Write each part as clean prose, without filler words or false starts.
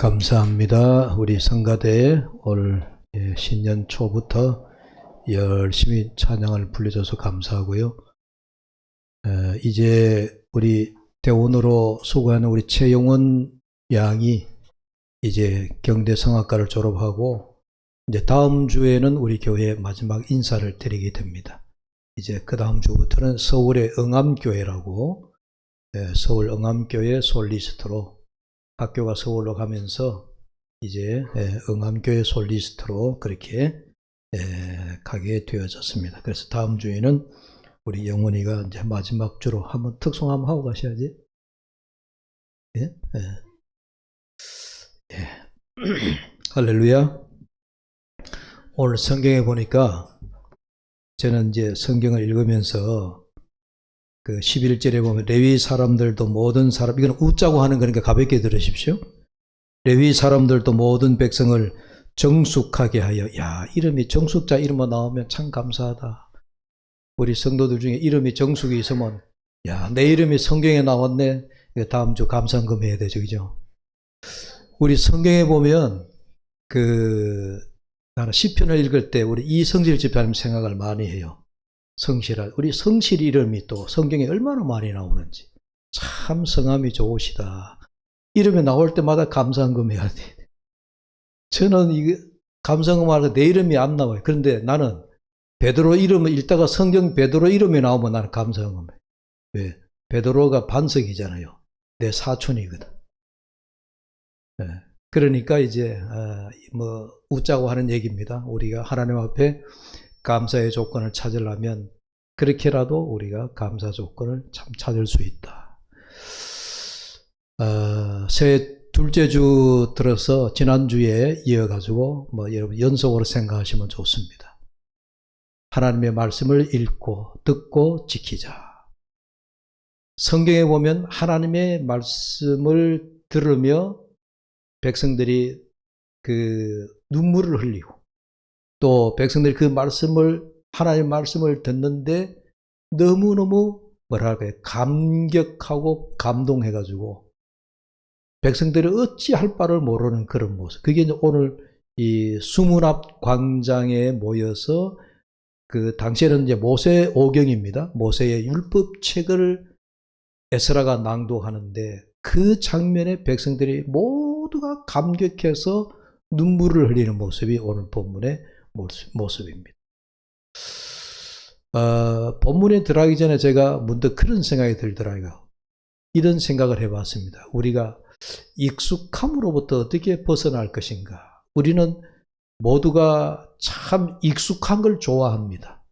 감사합니다. 우리 성가대 올 신년 초부터 열심히 찬양을 불러줘서 감사하고요. 이제 우리 대원으로 수고하는 우리 최용원 양이 이제 경대성악과를 졸업하고 이제 다음 주에는 우리 교회 마지막 인사를 드리게 됩니다. 이제 그 다음 주부터는 서울의 응암교회라고 서울 응암교회 솔리스트로 학교가 서울로 가면서 이제 응암교회 솔리스트로 그렇게 가게 되어졌습니다. 그래서 다음 주에는 우리 영원이가 이제 마지막 주로 한번 특송 한번 하고 가셔야지. 예? 예. 할렐루야. 오늘 성경에 보니까 저는 이제 성경을 읽으면서 그 11절에 보면 레위 사람들도 모든 사람, 이건 웃자고 하는 거니까 가볍게 들으십시오. 레위 사람들도 모든 백성을 정숙하게 하여. 야, 이름이 정숙자 이름만 나오면 참 감사하다. 우리 성도들 중에 이름이 정숙이 있으면 야, 내 이름이 성경에 나왔네. 다음 주 감상금 해야 되죠, 그죠? 우리 성경에 보면 나는 시편을 읽을 때 우리 이성실 집사님 생각을 많이 해요. 성실한, 우리 성실 이름이 또 성경에 얼마나 많이 나오는지. 참 성함이 좋으시다. 이름이 나올 때마다 감상금 해야 돼. 저는 이게 감상금 하고 내 이름이 안 나와요. 그런데 나는 베드로 이름을 읽다가 성경 베드로 이름이 나오면 나는 감상금 해. 왜? 베드로가 반석이잖아요. 내 사촌이거든. 네. 그러니까 이제 웃자고 하는 얘기입니다. 우리가 하나님 앞에 감사의 조건을 찾으려면 그렇게라도 우리가 감사 조건을 참 찾을 수 있다. 새해 둘째 주 들어서 지난주에 이어가지고 여러분 연속으로 생각하시면 좋습니다. 하나님의 말씀을 읽고 듣고 지키자. 성경에 보면 하나님의 말씀을 들으며 백성들이 눈물을 흘리고 또 백성들이 그 말씀을, 하나님의 말씀을 듣는데 너무너무 감격하고 감동해가지고 백성들이 어찌할 바를 모르는 그런 모습. 그게 이제 오늘 이 수문 앞 광장에 모여서 당시에는 이제 모세 오경입니다. 모세의 율법책을 에스라가 낭독하는데 그 장면에 백성들이 모두가 감격해서 눈물을 흘리는 모습이 오늘 본문의 모습입니다. 본문에 들어가기 전에 제가 문득 그런 생각이 들더라고요. 이런 생각을 해봤습니다. 우리가 익숙함으로부터 어떻게 벗어날 것인가. 우리는 모두가 참 익숙한 걸 좋아합니다.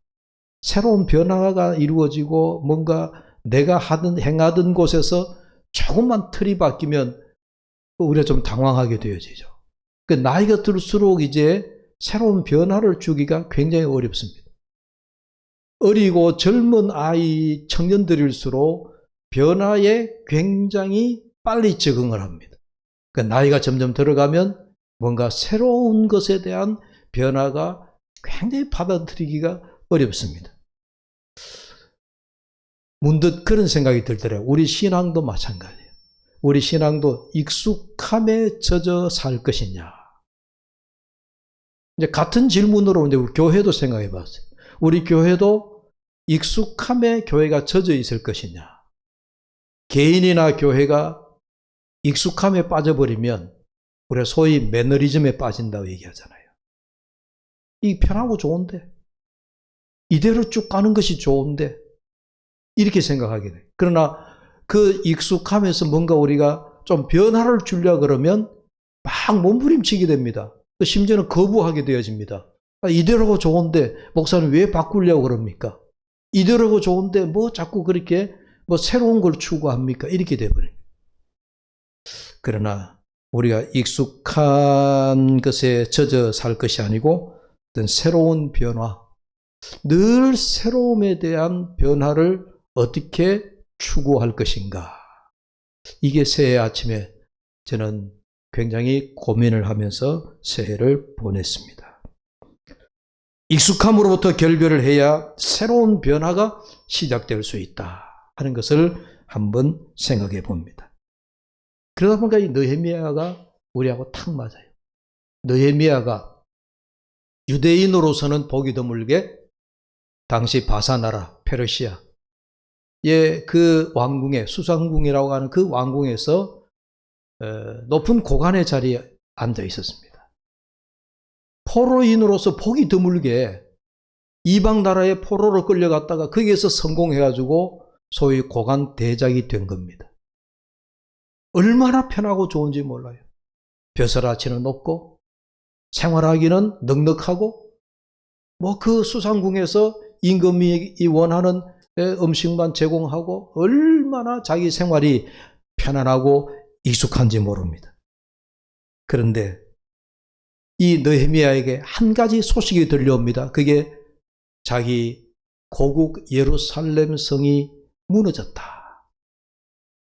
새로운 변화가 이루어지고 뭔가 내가 행하던 곳에서 조금만 틀이 바뀌면 우리가 좀 당황하게 되어지죠. 나이가 들수록 이제 새로운 변화를 주기가 굉장히 어렵습니다. 어리고 젊은 아이, 청년들일수록 변화에 굉장히 빨리 적응을 합니다. 나이가 점점 들어가면 뭔가 새로운 것에 대한 변화가 굉장히 받아들이기가 어렵습니다. 문득 그런 생각이 들더라고요. 우리 신앙도 마찬가지예요. 우리 신앙도 익숙함에 젖어 살 것이냐. 이제 같은 질문으로 이제 우리 교회도 생각해 봤어요. 우리 교회도 익숙함에 교회가 젖어 있을 것이냐. 개인이나 교회가 익숙함에 빠져버리면 우리가 소위 매너리즘에 빠진다고 얘기하잖아요. 이 편하고 좋은데, 이대로 쭉 가는 것이 좋은데, 이렇게 생각하게 돼요. 그러나 그 익숙함에서 뭔가 우리가 좀 변화를 주려고 그러면 막 몸부림치게 됩니다. 심지어는 거부하게 되어집니다. 이대로가 좋은데 목사님 왜 바꾸려고 그럽니까? 이대로가 좋은데 뭐 자꾸 그렇게 새로운 걸 추구합니까? 이렇게 돼버려요. 그러나 우리가 익숙한 것에 젖어 살 것이 아니고 어떤 새로운 변화, 늘 새로움에 대한 변화를 어떻게 추구할 것인가. 이게 새해 아침에 저는 굉장히 고민을 하면서 새해를 보냈습니다. 익숙함으로부터 결별을 해야 새로운 변화가 시작될 수 있다 하는 것을 한번 생각해 봅니다. 그러다 보니까 이 느헤미야가 우리하고 탁 맞아요. 느헤미야가 유대인으로서는 보기 드물게 당시 바사나라 페르시아 그 왕궁에 수상궁이라고 하는 그 왕궁에서 높은 고관의 자리에 앉아 있었습니다. 포로인으로서 보기 드물게 이방 나라의 포로로 끌려갔다가 거기에서 성공해가지고 소위 고관 대작이 된 겁니다. 얼마나 편하고 좋은지 몰라요. 벼슬아치는 높고 생활하기는 넉넉하고 그 수상궁에서 임금이 원하는 음식만 제공하고 얼마나 자기 생활이 편안하고 익숙한지 모릅니다. 그런데 이 느헤미야에게 한 가지 소식이 들려옵니다. 그게 자기 고국 예루살렘 성이 무너졌다.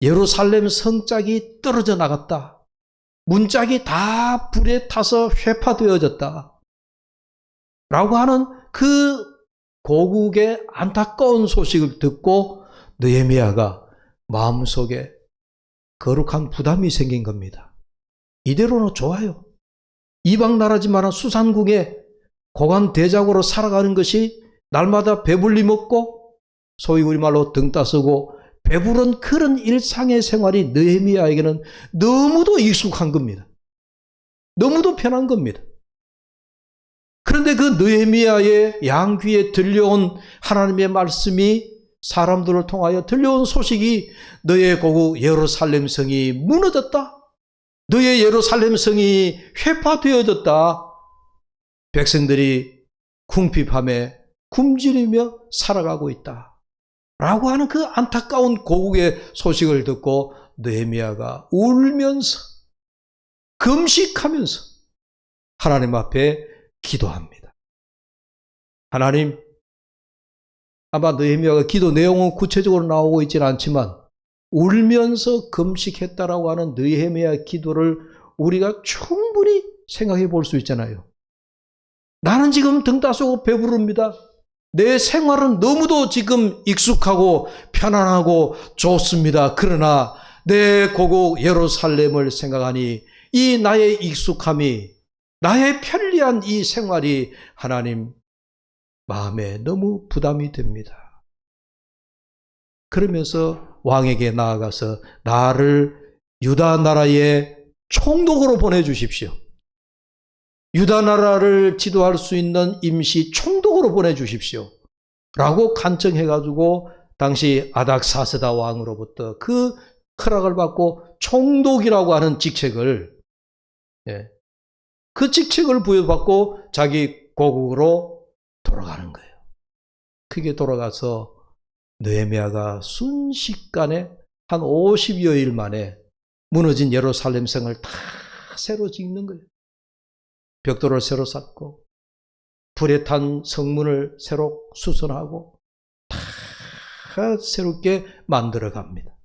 예루살렘 성짝이 떨어져 나갔다. 문짝이 다 불에 타서 회파되어졌다. 라고 하는 그 고국의 안타까운 소식을 듣고 느헤미야가 마음속에 거룩한 부담이 생긴 겁니다. 이대로는 좋아요. 이방 나라지만 수산국에 고관 대작으로 살아가는 것이 날마다 배불리 먹고 소위 우리말로 등 따쓰고 배부른 그런 일상의 생활이 느헤미야에게는 너무도 익숙한 겁니다. 너무도 편한 겁니다. 그런데 그 느헤미야의 양귀에 들려온 하나님의 말씀이 사람들을 통하여 들려온 소식이 너의 고국 예루살렘 성이 무너졌다. 너의 예루살렘 성이 회파되어졌다. 백성들이 궁핍함에 굶주리며 살아가고 있다. 라고 하는 그 안타까운 고국의 소식을 듣고 느헤미야가 울면서 금식하면서 하나님 앞에 기도합니다. 하나님, 아마 느헤미야가 기도 내용은 구체적으로 나오고 있지는 않지만 울면서 금식했다라고 하는 느헤미야 기도를 우리가 충분히 생각해 볼 수 있잖아요. 나는 지금 등 따스고 배부릅니다. 내 생활은 너무도 지금 익숙하고 편안하고 좋습니다. 그러나 내 고국 예루살렘을 생각하니 이 나의 익숙함이, 나의 편리한 이 생활이 하나님 마음에 너무 부담이 됩니다. 그러면서 왕에게 나아가서 나를 유다 나라의 총독으로 보내주십시오. 유다 나라를 지도할 수 있는 임시 총독으로 보내주십시오. 라고 간청해가지고 당시 아닥사스다 왕으로부터 그 허락을 받고 총독이라고 하는 직책을, 그 직책을 부여받고 자기 고국으로 돌아가는 거예요. 그게 돌아가서 느헤미야가 순식간에 한 50여일 만에 무너진 예루살렘 성을 다 새로 짓는 거예요. 벽돌을 새로 쌓고 불에 탄 성문을 새로 수선하고 다 새롭게 만들어 갑니다.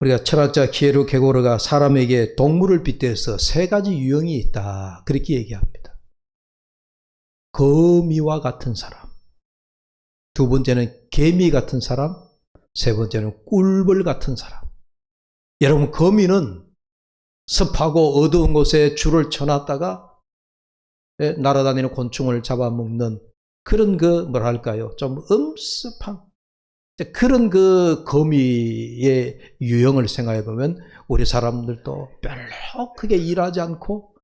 우리가 철학자 키에르 게고르가 사람에게 동물을 빗대서 세 가지 유형이 있다, 그렇게 얘기합니다. 거미와 같은 사람, 두 번째는 개미 같은 사람, 세 번째는 꿀벌 같은 사람. 여러분, 거미는 습하고 어두운 곳에 줄을 쳐놨다가 날아다니는 곤충을 잡아먹는 그런 뭐랄까요, 좀 엄습한 그런 그 거미의 유형을 생각해 보면 우리 사람들도 별로 크게 일하지 않고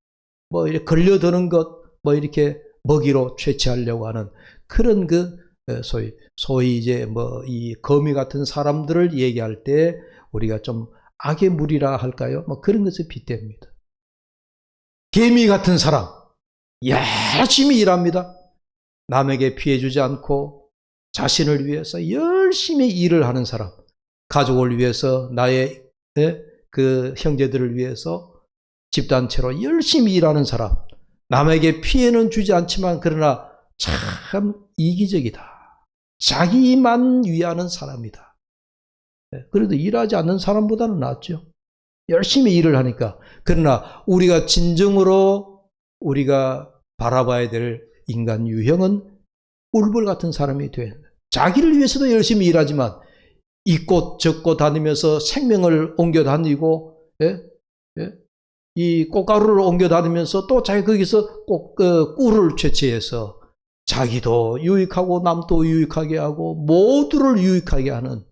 이렇게 걸려드는 것, 이렇게 먹이로 채취하려고 하는 그런 소위 이제 이 거미 같은 사람들을 얘기할 때 우리가 좀 악의 무리라 할까요? 그런 것을 빗댑니다. 개미 같은 사람, 열심히 일합니다. 남에게 피해 주지 않고 자신을 위해서 열심히 일을 하는 사람, 가족을 위해서, 나의 그 형제들을 위해서 집단체로 열심히 일하는 사람, 남에게 피해는 주지 않지만 그러나 참 이기적이다. 자기만 위하는 사람이다. 그래도 일하지 않는 사람보다는 낫죠. 열심히 일을 하니까. 그러나 우리가 진정으로 우리가 바라봐야 될 인간 유형은 꿀벌 같은 사람이 돼야 된다. 자기를 위해서도 열심히 일하지만 이 꽃 저 꽃 다니면서 생명을 옮겨 다니고 예? 예? 이 꽃가루를 옮겨 다니면서 또 자기 거기서 꿀을 채취해서 자기도 유익하고 남도 유익하게 하고 모두를 유익하게 하는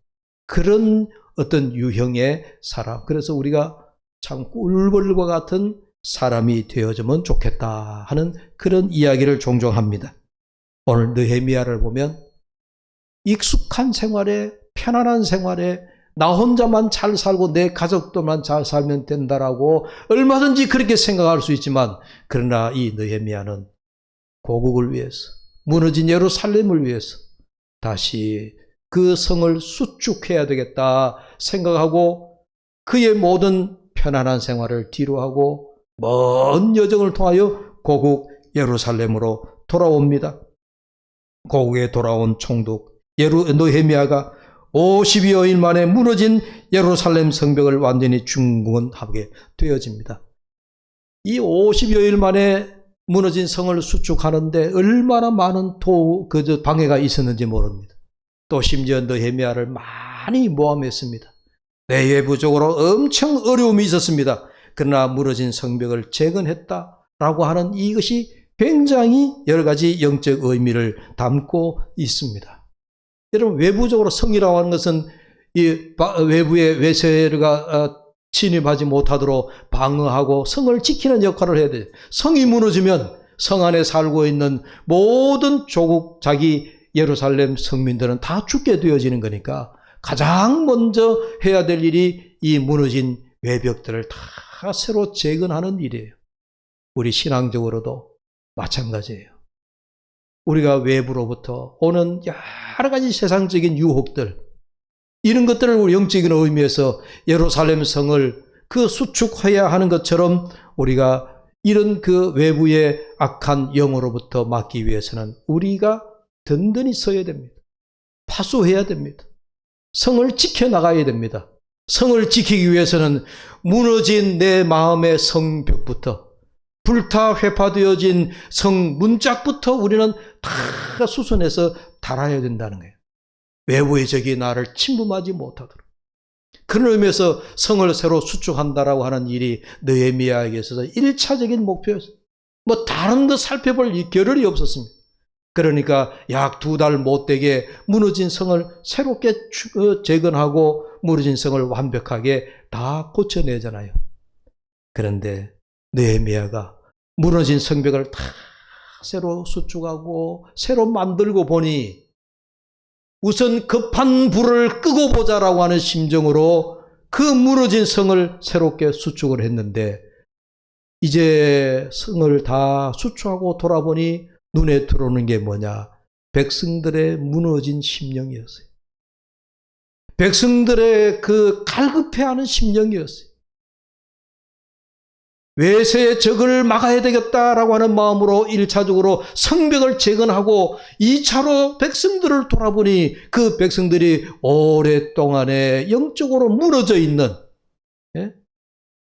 그런 어떤 유형의 사람. 그래서 우리가 참 꿀벌과 같은 사람이 되어주면 좋겠다 하는 그런 이야기를 종종 합니다. 오늘 느헤미야를 보면 익숙한 생활에, 편안한 생활에 나 혼자만 잘 살고 내 가족들만 잘 살면 된다라고 얼마든지 그렇게 생각할 수 있지만, 그러나 이 느헤미야는 고국을 위해서, 무너진 예루살렘을 위해서 다시 그 성을 수축해야 되겠다 생각하고 그의 모든 편안한 생활을 뒤로하고 먼 여정을 통하여 고국 예루살렘으로 돌아옵니다. 고국에 돌아온 총독 느헤미야가 50여일 만에 무너진 예루살렘 성벽을 완전히 중건하게 되어집니다. 이 50여일 만에 무너진 성을 수축하는데 얼마나 많은 방해가 있었는지 모릅니다. 또 심지어 느헤미야를 많이 모함했습니다. 내외부적으로 엄청 어려움이 있었습니다. 그러나 무너진 성벽을 재건했다라고 하는 이것이 굉장히 여러 가지 영적 의미를 담고 있습니다. 여러분, 외부적으로 성이라고 하는 것은 이 외부의 외세가 침입하지 못하도록 방어하고 성을 지키는 역할을 해야 돼요. 성이 무너지면 성 안에 살고 있는 모든 조국, 자기 예루살렘 성민들은 다 죽게 되어지는 거니까 가장 먼저 해야 될 일이 이 무너진 외벽들을 다 새로 재건하는 일이에요. 우리 신앙적으로도 마찬가지예요. 우리가 외부로부터 오는 여러 가지 세상적인 유혹들, 이런 것들을 우리 영적인 의미에서 예루살렘 성을 그 수축해야 하는 것처럼 우리가 이런 그 외부의 악한 영으로부터 막기 위해서는 우리가 든든히 서야 됩니다. 파수해야 됩니다. 성을 지켜나가야 됩니다. 성을 지키기 위해서는 무너진 내 마음의 성벽부터, 불타 회파되어진 성 문짝부터 우리는 다 수선해서 달아야 된다는 거예요. 외부의 적이 나를 침범하지 못하도록. 그런 의미에서 성을 새로 수축한다라고 하는 일이 느헤미야에게 있어서 1차적인 목표였어요. 뭐 다른 거 살펴볼 겨를이 없었습니다. 그러니까 약 2달 못되게 무너진 성을 새롭게 재건하고 무너진 성을 완벽하게 다 고쳐내잖아요. 그런데 느헤미야가 무너진 성벽을 다 새로 수축하고 새로 만들고 보니 우선 급한 불을 끄고 보자라고 하는 심정으로 그 무너진 성을 새롭게 수축을 했는데, 이제 성을 다 수축하고 돌아보니 눈에 들어오는 게 뭐냐? 백성들의 무너진 심령이었어요. 백성들의 그 갈급해하는 심령이었어요. 외세의 적을 막아야 되겠다라고 하는 마음으로 1차적으로 성벽을 재건하고 2차로 백성들을 돌아보니 그 백성들이 오랫동안에 영적으로 무너져 있는,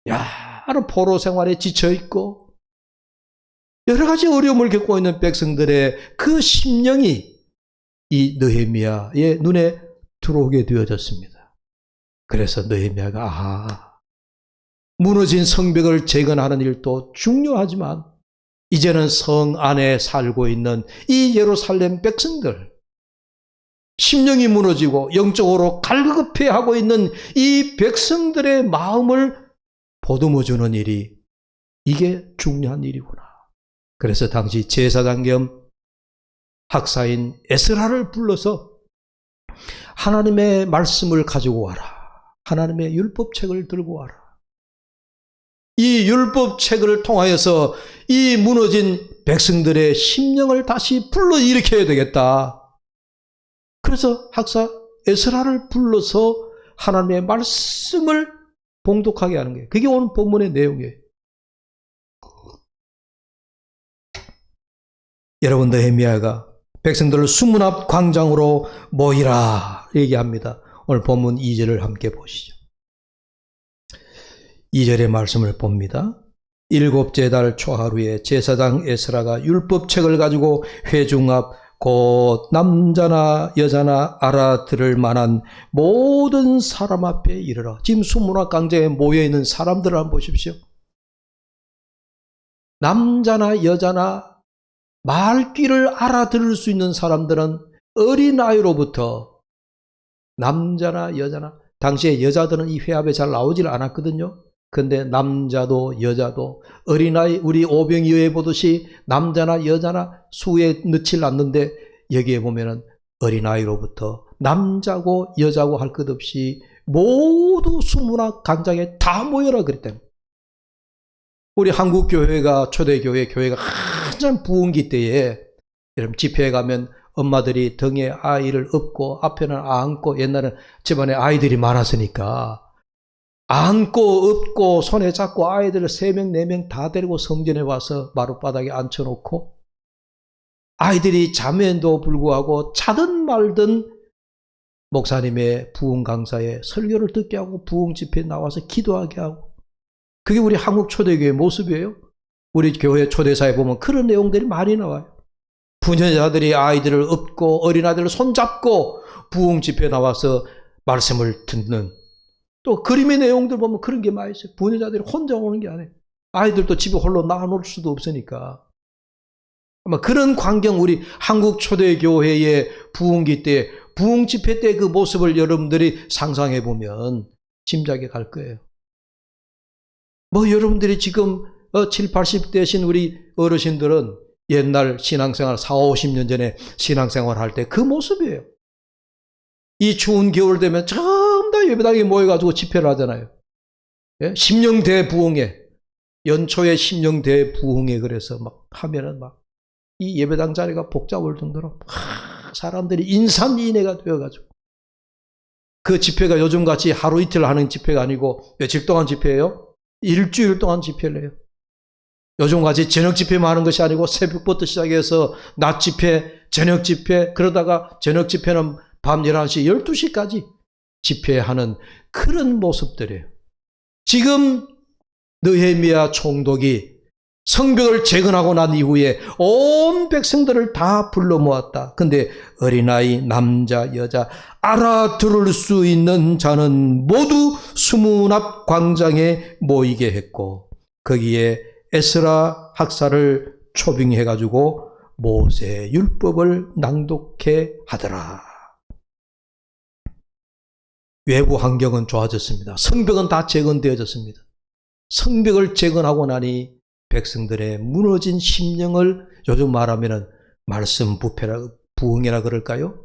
여러 포로 생활에 지쳐있고 여러 가지 어려움을 겪고 있는 백성들의 그 심령이 이 느헤미야의 눈에 들어오게 되어졌습니다. 그래서 느헤미야가 무너진 성벽을 재건하는 일도 중요하지만 이제는 성 안에 살고 있는 이 예루살렘 백성들, 심령이 무너지고 영적으로 갈급해하고 있는 이 백성들의 마음을 보듬어주는 일이, 이게 중요한 일이구나. 그래서 당시 제사장 겸 학사인 에스라를 불러서 하나님의 말씀을 가지고 와라. 하나님의 율법책을 들고 와라. 이 율법책을 통하여서 이 무너진 백성들의 심령을 다시 불러일으켜야 되겠다. 그래서 학사 에스라를 불러서 하나님의 말씀을 봉독하게 하는 거예요. 그게 오늘 본문의 내용이에요. 여러분, 느헤미야가 백성들을 수문 앞 광장으로 모이라 얘기합니다. 오늘 본문 2절을 함께 보시죠. 2절의 말씀을 봅니다. 7째 달 초하루에 제사장 에스라가 율법책을 가지고 회중 앞 곧 남자나 여자나 알아들을 만한 모든 사람 앞에 이르러. 지금 수문학 강좌에 모여있는 사람들을 한번 보십시오. 남자나 여자나 말귀를 알아들을 수 있는 사람들은 어린아이로부터 남자나 여자나, 당시에 여자들은 이 회합에 잘 나오질 않았거든요. 근데 남자도 여자도 어린아이, 우리 오병이어에 보듯이 남자나 여자나 수에 넣질 않는데, 여기에 보면은 어린아이로부터 남자고 여자고 할 것 없이 모두 수문학 강장에 다 모여라 그랬대요. 우리 한국교회가, 초대교회 교회가 한참 부흥기 때에 여러분 집회에 가면 엄마들이 등에 아이를 업고 앞에는 안고, 옛날에는 집안에 아이들이 많았으니까 안고 업고 손에 잡고 아이들을 3명 4명 다 데리고 성전에 와서 마룻바닥에 앉혀놓고, 아이들이 자면도 불구하고 자든 말든 목사님의 부흥 강사에 설교를 듣게 하고 부흥 집회에 나와서 기도하게 하고, 그게 우리 한국 초대교회의 모습이에요. 우리 교회 초대사에 보면 그런 내용들이 많이 나와요. 부녀자들이 아이들을 업고 어린아이들을 손잡고 부흥 집회에 나와서 말씀을 듣는, 또 그림의 내용들 보면 그런 게 많이 있어요. 부녀자들이 혼자 오는 게 아니에요. 아이들도 집에 홀로 놔놓을 수도 없으니까. 아마 그런 광경, 우리 한국 초대교회의 부흥기 때, 부흥 집회 때 그 모습을 여러분들이 상상해 보면 짐작이 갈 거예요. 뭐 여러분들이 지금 7, 80대신 우리 어르신들은 옛날 신앙생활 40, 50년 전에 신앙생활 할 때 그 모습이에요. 이 추운 겨울 되면 전부 다 예배당에 모여가지고 집회를 하잖아요. 예? 심령대 부흥회, 연초에 심령대 부흥회, 그래서 막 하면은 막 이 예배당 자리가 복잡할 정도로 사람들이 인산인해가 되어가지고, 그 집회가 요즘같이 하루 이틀 하는 집회가 아니고 며칠 동안 집회예요? 일주일 동안 집회를 해요. 요즘같이 저녁 집회만 하는 것이 아니고 새벽부터 시작해서 낮 집회, 저녁 집회, 그러다가 저녁 집회는 밤 11시, 12시까지 집회하는 그런 모습들이에요. 지금 느헤미야 총독이 성벽을 재건하고 난 이후에 온 백성들을 다 불러 모았다. 근데 어린아이, 남자, 여자, 알아들을 수 있는 자는 모두 수문 앞 광장에 모이게 했고, 거기에 에스라 학사를 초빙해가지고 모세 율법을 낭독해 하더라. 외부 환경은 좋아졌습니다. 성벽은 다 재건되어졌습니다. 성벽을 재건하고 나니 백성들의 무너진 심령을, 요즘 말하면 말씀 부패라, 부흥이라 그럴까요?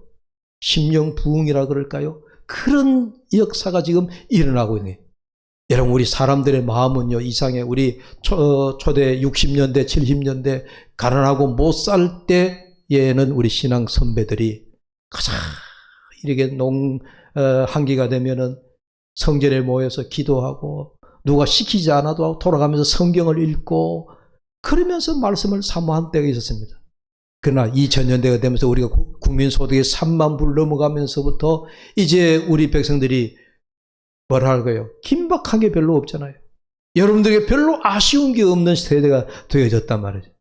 심령 부흥이라 그럴까요? 그런 역사가 지금 일어나고 있는 거예요. 여러분, 우리 사람들의 마음은요, 이상해. 우리 초대 60년대, 70년대 가난하고 못 살 때에는 우리 신앙 선배들이 가장 이렇게 한기가 되면은 성전에 모여서 기도하고, 누가 시키지 않아도 돌아가면서 성경을 읽고 그러면서 말씀을 사모한 때가 있었습니다. 그러나 2000년대가 되면서 우리가 국민소득이 3만 불 넘어가면서부터 이제 우리 백성들이 뭐라 할까요? 긴박한 게 별로 없잖아요. 여러분들에게 별로 아쉬운 게 없는 세대가 되어졌단 말이죠.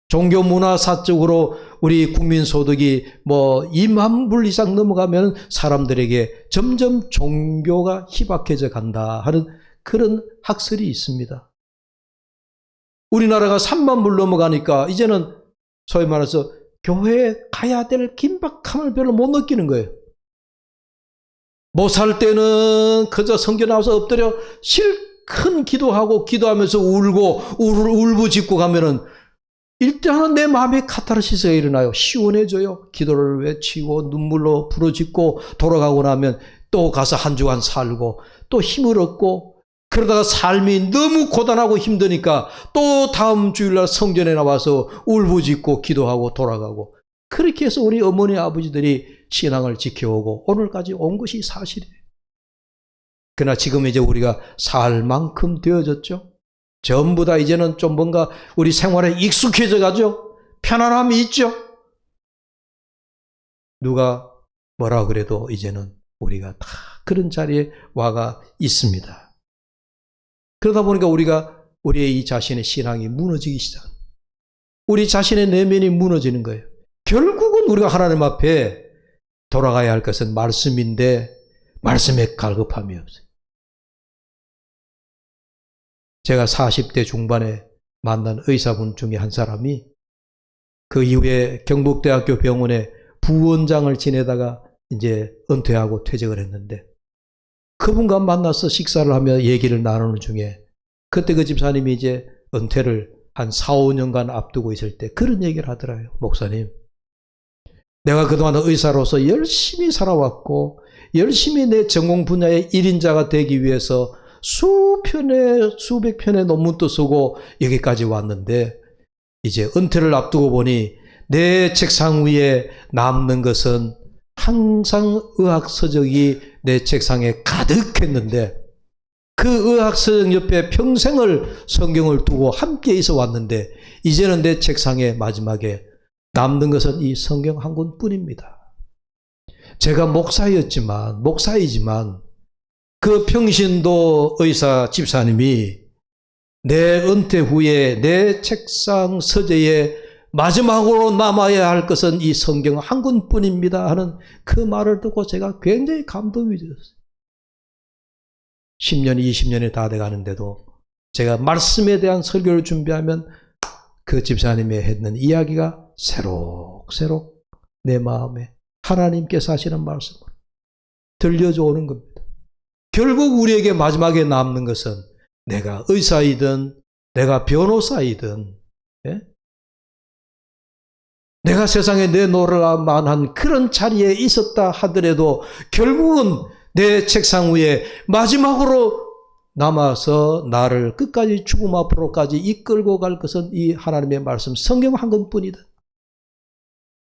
종교 문화사적으로 우리 국민소득이 뭐 2만 불 이상 넘어가면 사람들에게 점점 종교가 희박해져 간다 하는 그런 학설이 있습니다. 우리나라가 3만 불 넘어가니까 이제는 소위 말해서 교회에 가야 될 긴박함을 별로 못 느끼는 거예요. 못 살 때는 그저 성경 나와서 엎드려 실컷 기도하고 기도하면서 울고 울부짖고 가면은 일단은 내 마음에 카타르시스가 일어나요. 시원해져요. 기도를 외치고 눈물로 부르짖고 돌아가고 나면 또 가서 한 주간 살고 또 힘을 얻고, 그러다가 삶이 너무 고단하고 힘드니까 또 다음 주일날 성전에 나와서 울부짖고 기도하고 돌아가고, 그렇게 해서 우리 어머니 아버지들이 신앙을 지켜오고 오늘까지 온 것이 사실이에요. 그러나 지금 이제 우리가 살 만큼 되어졌죠. 전부 다 이제는 좀 뭔가 우리 생활에 익숙해져 가죠. 편안함이 있죠. 누가 뭐라 그래도 이제는 우리가 다 그런 자리에 와가 있습니다. 그러다 보니까 우리의 이 자신의 신앙이 무너지기 시작합니다. 우리 자신의 내면이 무너지는 거예요. 결국은 우리가 하나님 앞에 돌아가야 할 것은 말씀인데 말씀에 갈급함이 없어요. 제가 40대 중반에 만난 의사분 중에 한 사람이 그 이후에 경북대학교 병원에 부원장을 지내다가 이제 은퇴하고 퇴직을 했는데 그분과 만나서 식사를 하며 얘기를 나누는 중에 그때 그 집사님이 이제 은퇴를 한 4, 5년간 앞두고 있을 때 그런 얘기를 하더라고요. 목사님, 내가 그동안 의사로서 열심히 살아왔고 열심히 내 전공 분야의 1인자가 되기 위해서 수백 편의 논문도 쓰고 여기까지 왔는데 이제 은퇴를 앞두고 보니 내 책상 위에 남는 것은 항상 의학 서적이 내 책상에 가득했는데 그 의학 서적 옆에 평생을 성경을 두고 함께 있어 왔는데 이제는 내 책상에 마지막에 남는 것은 이 성경 한 권뿐입니다. 제가 목사이지만 그 평신도 의사 집사님이 내 은퇴 후에 내 책상 서재에 마지막으로 남아야 할 것은 이 성경 한 권뿐입니다 하는 그 말을 듣고 제가 굉장히 감동이 되었어요. 10년이 20년이 다 돼가는데도 제가 말씀에 대한 설교를 준비하면 그 집사님이 했는 이야기가 새록새록 내 마음에 하나님께서 하시는 말씀을 들려줘 오는 겁니다. 결국 우리에게 마지막에 남는 것은 내가 의사이든 내가 변호사이든 내가 세상에 내놓을 만한 그런 자리에 있었다 하더라도 결국은 내 책상 위에 마지막으로 남아서 나를 끝까지 죽음 앞으로까지 이끌고 갈 것은 이 하나님의 말씀 성경 한 권뿐이다.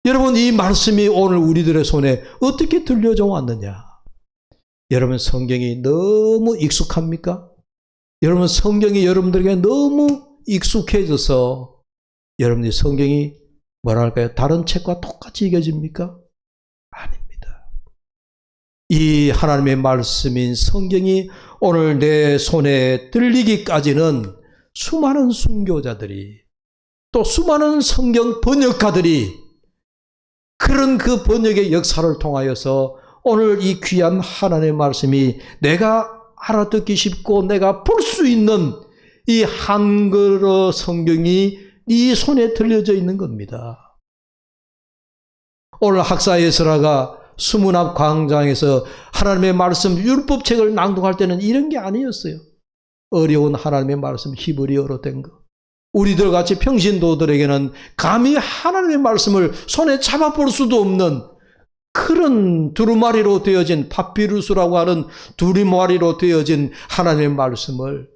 여러분, 이 말씀이 오늘 우리들의 손에 어떻게 들려져 왔느냐? 여러분, 성경이 너무 익숙합니까? 여러분, 성경이 여러분들에게 너무 익숙해져서 여러분이 성경이 뭐랄까요? 다른 책과 똑같이 읽어집니까? 아닙니다. 이 하나님의 말씀인 성경이 오늘 내 손에 들리기까지는 수많은 순교자들이 또 수많은 성경 번역가들이 그런 그 번역의 역사를 통하여서 오늘 이 귀한 하나님의 말씀이 내가 알아듣기 쉽고 내가 볼 수 있는 이 한글어 성경이 네 손에 들려져 있는 겁니다. 오늘 학사 예슬아가 수문 앞 광장에서 하나님의 말씀 율법책을 낭독할 때는 이런 게 아니었어요. 어려운 하나님의 말씀 히브리어로 된 거. 우리들 같이 평신도들에게는 감히 하나님의 말씀을 손에 잡아볼 수도 없는 그런 두루마리로 되어진 파피루스라고 하는 두루마리로 되어진 하나님의 말씀을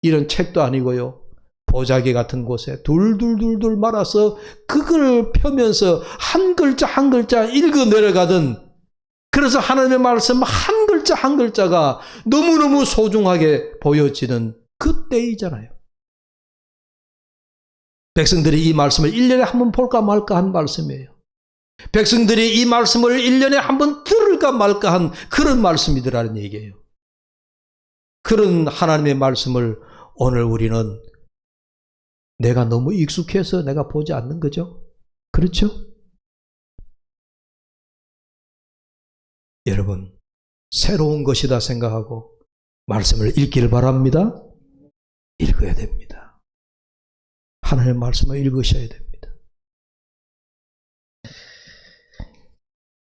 이런 책도 아니고요. 보자기 같은 곳에 둘둘둘둘 말아서 그걸 펴면서 한 글자 한 글자 읽어 내려가던 그래서 하나님의 말씀 한 글자 한 글자가 너무너무 소중하게 보여지는 그때이잖아요. 백성들이 이 말씀을 1년에 한 번 볼까 말까 한 말씀이에요. 백성들이 이 말씀을 1년에 한 번 들을까 말까 한 그런 말씀이더라는 얘기예요. 그런 하나님의 말씀을 오늘 우리는 내가 너무 익숙해서 내가 보지 않는 거죠. 그렇죠? 여러분, 새로운 것이다 생각하고 말씀을 읽기를 바랍니다. 읽어야 됩니다. 하나님의 말씀을 읽으셔야 됩니다.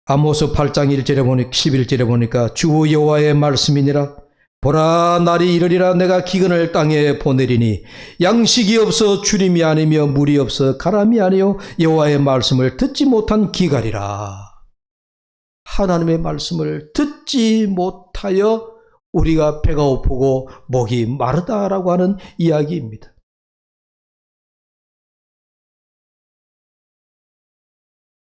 아모스 8장 1절에 보니까 11절에 보니까 주 여호와의 말씀이니라. 보라, 날이 이르리라. 내가 기근을 땅에 보내리니 양식이 없어 주림이 아니며 물이 없어 가람이 아니요 여호와의 말씀을 듣지 못한 기갈이라. 하나님의 말씀을 듣지 못하여 우리가 배가 고프고 목이 마르다라고 하는 이야기입니다.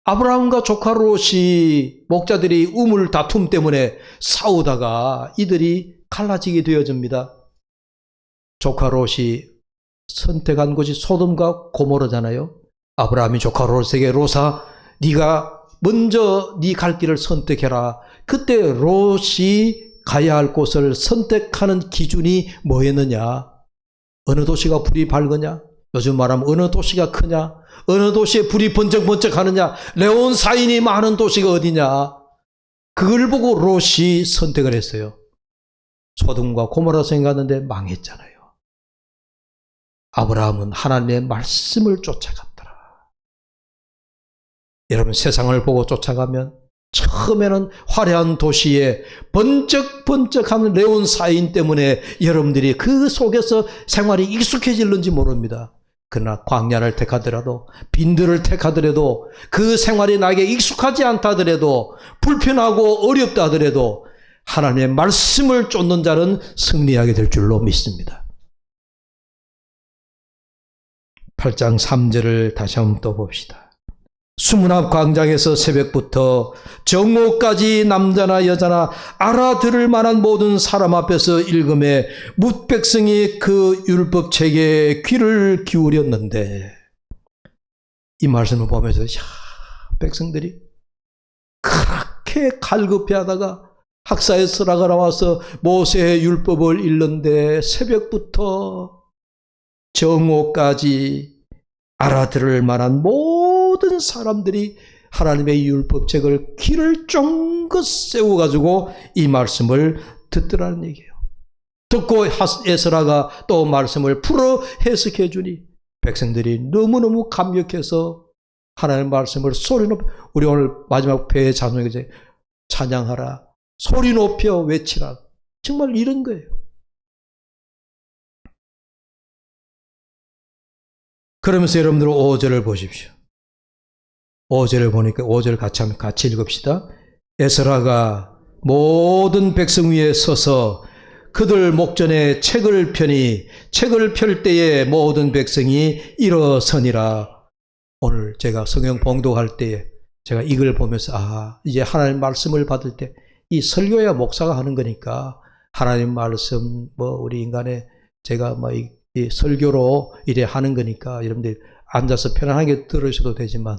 아브라함과 조카 롯이 목자들이 우물 다툼 때문에 싸우다가 이들이 갈라지게 되어집니다. 조카 롯이 선택한 곳이 소돔과 고모라잖아요. 아브라함이 조카 롯에게 롯아, 네가 먼저 네 갈 길을 선택해라. 그때 롯이 가야 할 곳을 선택하는 기준이 뭐였느냐? 어느 도시가 불이 밝으냐? 요즘 말하면 어느 도시가 크냐? 어느 도시에 불이 번쩍번쩍 하느냐? 레온 사인이 많은 도시가 어디냐? 그걸 보고 롯이 선택을 했어요. 소돔과 고모라 생각하는데 망했잖아요. 아브라함은 하나님의 말씀을 쫓아갔더라. 여러분, 세상을 보고 쫓아가면 처음에는 화려한 도시에 번쩍번쩍하는 레온 사인 때문에 여러분들이 그 속에서 생활이 익숙해질는지 모릅니다. 그러나 광야를 택하더라도, 빈들을 택하더라도, 그 생활이 나에게 익숙하지 않다 하더라도, 불편하고 어렵다 하더라도 하나님의 말씀을 쫓는 자는 승리하게 될 줄로 믿습니다. 8장 3절을 다시 한번 또 봅시다. 수문앞 광장에서 새벽부터 정오까지 남자나 여자나 알아들을 만한 모든 사람 앞에서 읽음에 뭇백성이 그 율법책에 귀를 기울였는데, 이 말씀을 보면서 백성들이 그렇게 갈급해하다가 학사의 서라가 나와서 모세의 율법을 읽는데 새벽부터 정오까지 알아들을 만한 모든 사람들이 하나님의 율법책을 귀를 쫑긋 세워가지고 이 말씀을 듣더라는 얘기예요. 듣고 에스라가 또 말씀을 풀어 해석해 주니 백성들이 너무너무 감격해서 하나님의 말씀을 소리 높여, 우리 오늘 마지막 회의 찬송에 찬양하라, 소리 높여 외치라, 정말 이런 거예요. 그러면서 여러분들 5절을 보십시오. 5절을 보니까 5절 같이 읽읍시다. 에스라가 모든 백성 위에 서서 그들 목전에 책을 펴니 책을 펼 때에 모든 백성이 일어서니라. 오늘 제가 성경 봉독할 때에 제가 이걸 보면서 이제 하나님 말씀을 받을 때 이 설교야 목사가 하는 거니까 하나님 말씀 우리 인간의 제가 이 설교로 이래 하는 거니까 여러분들 앉아서 편안하게 들으셔도 되지만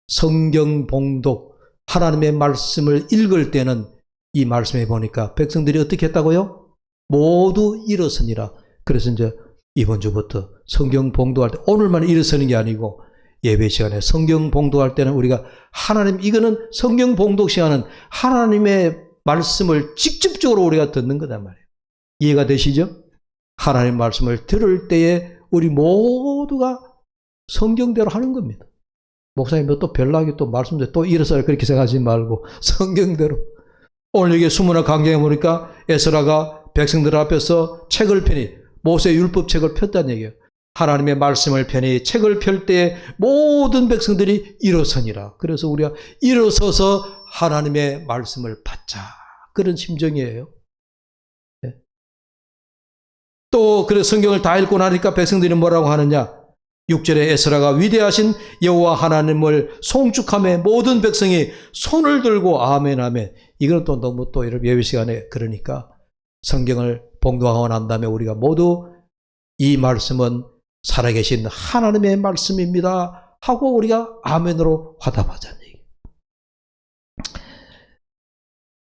성경 봉독 하나님의 말씀을 읽을 때는 이 말씀에 보니까 백성들이 어떻게 했다고요? 모두 일어서니라. 그래서 이제 이번 주부터 성경 봉독할 때 오늘만 일어서는 게 아니고 예배 시간에 성경 봉독할 때는 우리가 이거는 성경 봉독 시간은 하나님의 말씀을 직접적으로 우리가 듣는 거단 말이에요. 이해가 되시죠? 하나님 말씀을 들을 때에 우리 모두가 성경대로 하는 겁니다. 목사님 또 별나게 또 말씀대로 또 일어서라 그렇게 생각하지 말고 성경대로. 오늘 여기 수문학 강좌에 보니까 에스라가 백성들 앞에서 책을 펴니 모세 율법책을 폈다는 얘기예요. 하나님의 말씀을 펴니 책을 펼 때에 모든 백성들이 일어서니라. 그래서 우리가 일어서서 하나님의 말씀을 받자, 그런 심정이에요. 네. 또 그래서 성경을 다 읽고 나니까 백성들이 뭐라고 하느냐? 6절에 에스라가 위대하신 여호와 하나님을 송축하며 모든 백성이 손을 들고 아멘 아멘. 이건 또 너무 또 이런 예배 시간에 그러니까 성경을 봉독하고 난 다음에 우리가 모두 이 말씀은 살아계신 하나님의 말씀입니다 하고 우리가 아멘으로 화답하자는 얘기.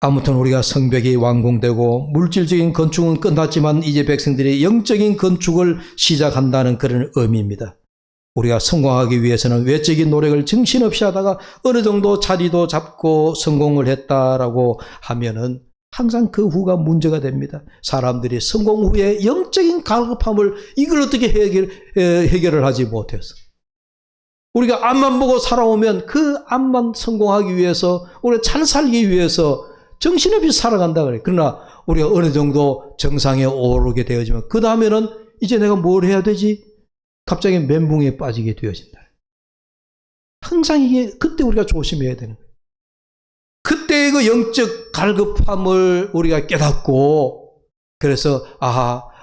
아무튼 우리가 성벽이 완공되고 물질적인 건축은 끝났지만 이제 백성들이 영적인 건축을 시작한다는 그런 의미입니다. 우리가 성공하기 위해서는 외적인 노력을 정신없이 하다가 어느 정도 자리도 잡고 성공을 했다라고 하면은 항상 그 후가 문제가 됩니다. 사람들이 성공 후에 영적인 갈급함을 이걸 어떻게 해결을 하지 못해서 우리가 앞만 보고 살아오면 그 앞만 성공하기 위해서 우리가 잘 살기 위해서 정신없이 살아간다 그래요. 그러나 우리가 어느 정도 정상에 오르게 되어지면 그 다음에는 이제 내가 뭘 해야 되지? 갑자기 멘붕에 빠지게 되어진다. 항상 이게 그때 우리가 조심해야 되는 거예요. 그때의 그 영적 갈급함을 우리가 깨닫고 그래서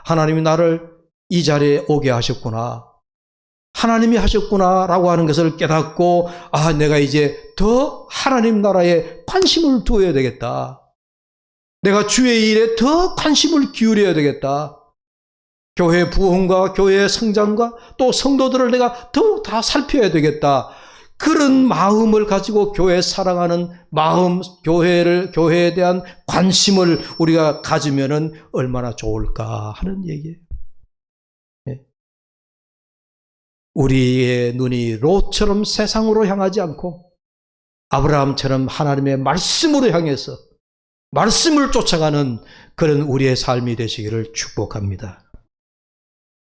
하나님이 나를 이 자리에 오게 하셨구나. 하나님이 하셨구나 라고 하는 것을 깨닫고 내가 이제 더 하나님 나라에 관심을 두어야 되겠다. 내가 주의 일에 더 관심을 기울여야 되겠다. 교회 부흥과 교회의 성장과 또 성도들을 내가 더욱 다 살펴야 되겠다. 그런 마음을 가지고 교회 사랑하는 마음, 교회에 대한 관심을 우리가 가지면은 얼마나 좋을까 하는 얘기예요. 우리의 눈이 롯처럼 세상으로 향하지 않고 아브라함처럼 하나님의 말씀으로 향해서 말씀을 쫓아가는 그런 우리의 삶이 되시기를 축복합니다.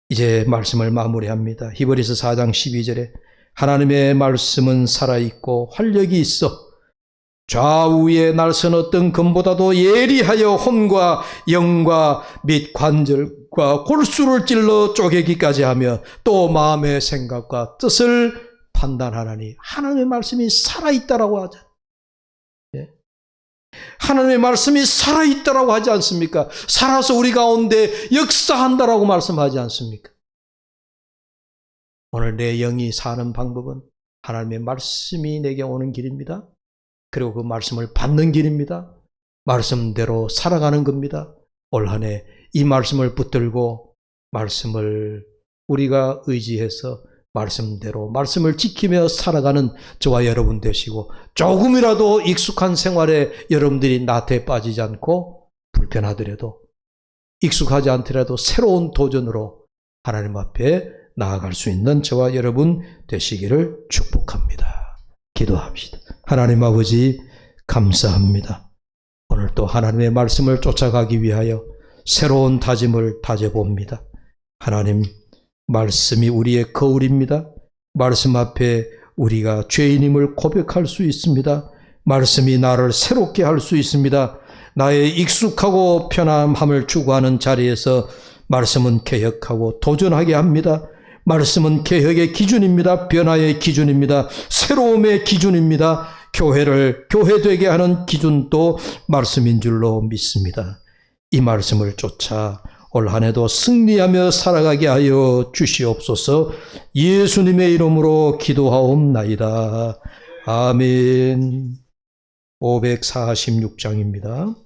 이제 말씀을 마무리합니다. 히브리서 4장 12절에 하나님의 말씀은 살아있고 활력이 있어 좌우에 날선 어떤 검보다도 예리하여 혼과 영과 및 관절과 골수를 찔러 쪼개기까지 하며 또 마음의 생각과 뜻을 판단하나니 하나님의 말씀이 살아있다라고 하죠. 하나님의 말씀이 살아있다라고 하지 않습니까? 살아서 우리 가운데 역사한다라고 말씀하지 않습니까? 오늘 내 영이 사는 방법은 하나님의 말씀이 내게 오는 길입니다. 그리고 그 말씀을 받는 길입니다. 말씀대로 살아가는 겁니다. 올 한 해 이 말씀을 붙들고 말씀을 우리가 의지해서 말씀대로 말씀을 지키며 살아가는 저와 여러분 되시고 조금이라도 익숙한 생활에 여러분들이 나태에 빠지지 않고 불편하더라도 익숙하지 않더라도 새로운 도전으로 하나님 앞에 나아갈 수 있는 저와 여러분 되시기를 축복합니다. 기도합시다. 하나님 아버지 감사합니다. 오늘 또 하나님의 말씀을 쫓아가기 위하여 새로운 다짐을 다져봅니다. 하나님 말씀이 우리의 거울입니다. 말씀 앞에 우리가 죄인임을 고백할 수 있습니다. 말씀이 나를 새롭게 할 수 있습니다. 나의 익숙하고 편안함을 추구하는 자리에서 말씀은 개혁하고 도전하게 합니다. 말씀은 개혁의 기준입니다. 변화의 기준입니다. 새로움의 기준입니다. 교회를 교회되게 하는 기준도 말씀인 줄로 믿습니다. 이 말씀을 쫓아 올 한 해도 승리하며 살아가게 하여 주시옵소서. 예수님의 이름으로 기도하옵나이다. 아멘. 546장입니다.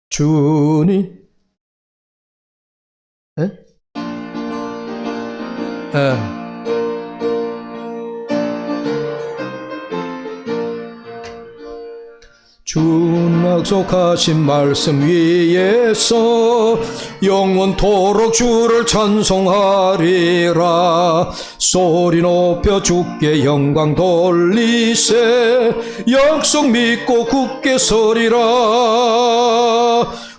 주님, 주 약속하신 말씀 위에서 영원토록 주를 찬송하리라. 소리 높여 주께 영광 돌리세. 약속 믿고 굳게 서리라.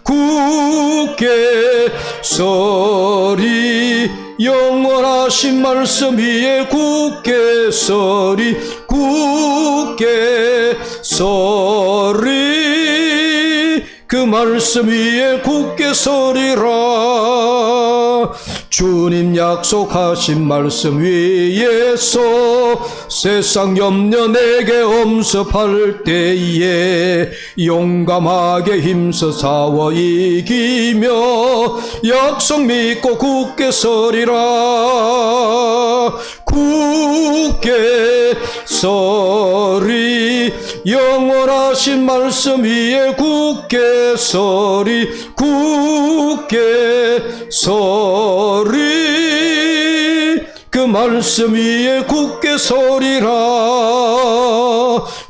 굳게 서리. 영원하신 말씀 위에 굳게 서리. 굳게 서리. 그 말씀 위에 굳게 서리라. 주님 약속하신 말씀 위에서 세상 염려 내게 엄습할 때에 용감하게 힘써 싸워 이기며 약속 믿고 굳게 서리라. 굳게 서리. 영원하신 말씀 위에 굳게 서리. 굳게 서리. 그 말씀 위에 굳게 서리라.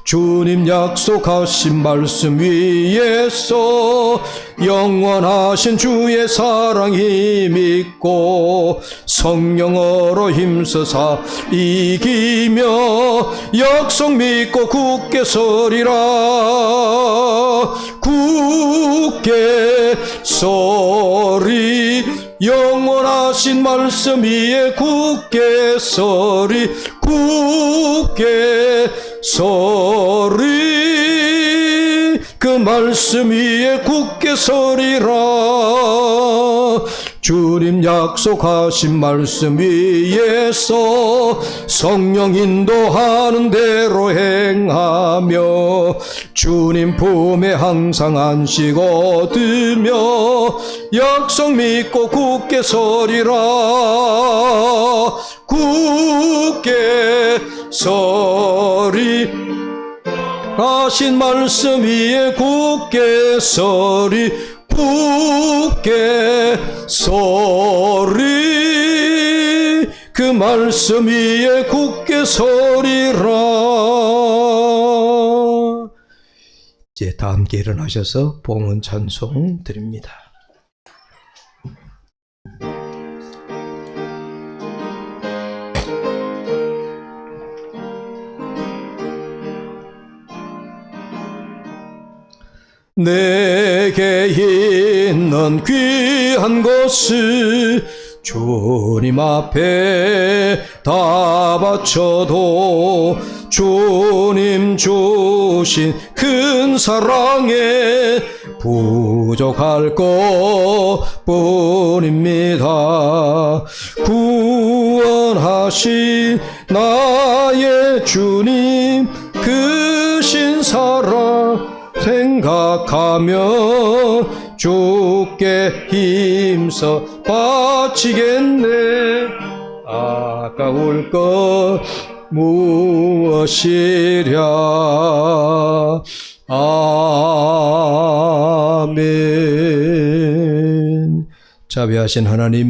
주님 약속하신 말씀 위에서 영원하신 주의 사랑이 믿고 성령으로 힘써서 이기며 약속 믿고 굳게 서리라. 굳게 서리. 영원하신 말씀 위에 굳게 서리. 굳게 서리. 그 말씀 위에 굳게 서리라. 주님 약속하신 말씀 위에서 성령 인도하는 대로 행하며 주님 품에 항상 안식 얻으며 약속 믿고 굳게 서리라. 굳게 서리. 하신 말씀 위에 굳게 서리. 굳게 서리. 그 말씀 위에 굳게 서리라. 이제 다 함께 일어나셔서 봉헌 찬송 드립니다. 내게 있는 귀한 것을 주님 앞에 다 바쳐도 주님 주신 큰 사랑에 부족할 것뿐입니다. 구원하신 나의 주님 크신 사랑 생각하며 주께 힘써 바치겠네. 아까울 것 무엇이랴. 아멘. 자비하신 하나님,